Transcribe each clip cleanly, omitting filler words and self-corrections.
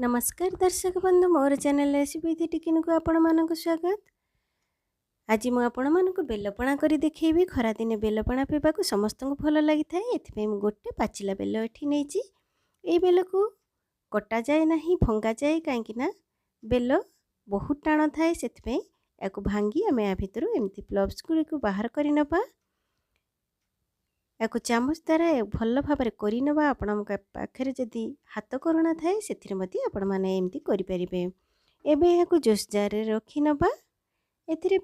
नमस्कार दर्शक बंधु मोर चैनल रेसिपी टिकिन को आपण मानक स्वागत। आज मु आपण मानक बेलपणा करी देखैबी। खरा दिने बेलपणा पीबा को समस्त को भल लगी थाए। एथिपे मु गोटे पाचिला बेल एठी नेची। ए बेल को कटा जाए नाही भंगा जाए काहेकि ना बेल बहुत टाण थाए। सेथिपे याकु भांगी आमे या भितरु एमती प्लब्स गुडी को बाहर करि नबा। याकु चामच द्वारा भल भाव करि नबा। आपण पाखरे जदि हाथ करुणा थाए सेथिरे मध्ये आपण माने एमती करि परिबे। एबे याकु जुस जार रे रखि नबा। एथिरे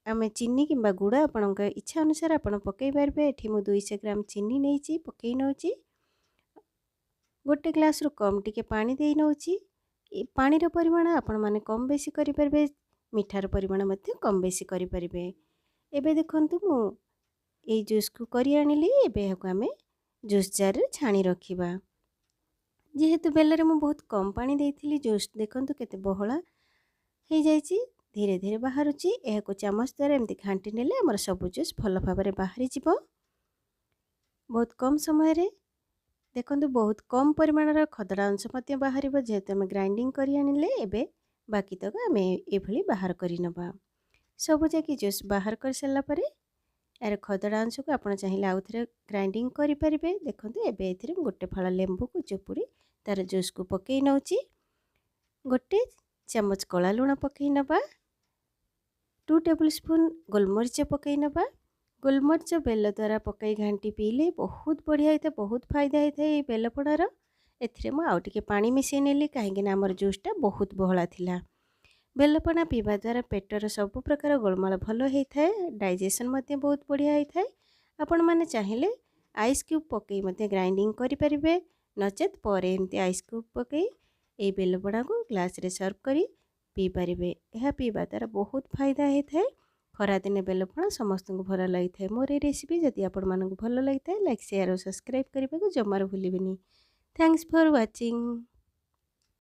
आमे चीनी किंबा गुड़ आपणक इच्छा अनुसार आपण पकई पारबे। एठी मु 200 ग्राम चीनी नेइची पकई नउची। गोटे ग्लास रु कम टिके पानी देई नउची। पानी रो परिमाण आपण माने कम बेसी करि पारबे। मिठार परिमाण मध्ये कम बेसी करि पारबे। एबे देखंतु मु ए जूस को करी आनिली। एबे हको आमे जूस जार रे छाणी रखिबा। जेहेतु बेलरे मु बहुत कम पानी देइथिली जूस देखंतु केते बहळा हे जाईची। धीरे धीरे बाहरुची। एहाको चामच द्वारा एमती घांटी नेले हमर सब जूस भल भाबरे बाहरी जिवो। बहुत कम समय रे देखंतु बहुत कम परिमाण रा खदड़ा अंश मध्ये बाहरिबो। जेहेतु हम ग्राइंडिंग करी आनिले एबे बाकी तक आमे एभली बाहर करी नबा। सब जाकी जूस बाहर कर सल्ला परे यार खदड़ा अंश को आपण चाहिए आउ थरे ग्राइंडिंग करि परिबे। देखंतु एबे एथिरे गोटे फळा लेंबू को चुपुड़ी तार जूस को पकई नउची। गोटे चमच कला लुण पकई नबा। 2 टेबलस्पून गोलमरिच पकई नबा। गोलमरिच बेल द्वारा पकई घांटी पीले बहुत बढ़िया होता है। बहुत फायदा होता है बेलपणार। एथिरे मु आउ टिके पानी मिसई नेली काहेकि ना हमर जूसटा बहुत बहला थिला। बेलपणा पीवा द्वारा पेटर सब प्रकार गोलमाल भल होता है। डाइजेशन मध्य बहुत बढ़िया होता है। आपण माने चाहिए आइस क्यूब पकई मध्य ग्राइंडिंग करि परिबे। नचेत परे एमती आइस क्यूब पकई ए बेलपणा को ग्लास रे सर्व करी पी परिबे। यह पीवा द्वारा बहुत फायदा होता है। खरा दिने बेलपणा समस्त को भल लगी थाए। मोर ए रेसिपी जदि आपण मानक भल लगी थाए लाइक शेयर और सब्सक्राइब करबा को जमार भूलिबेनी। Thanks for watching.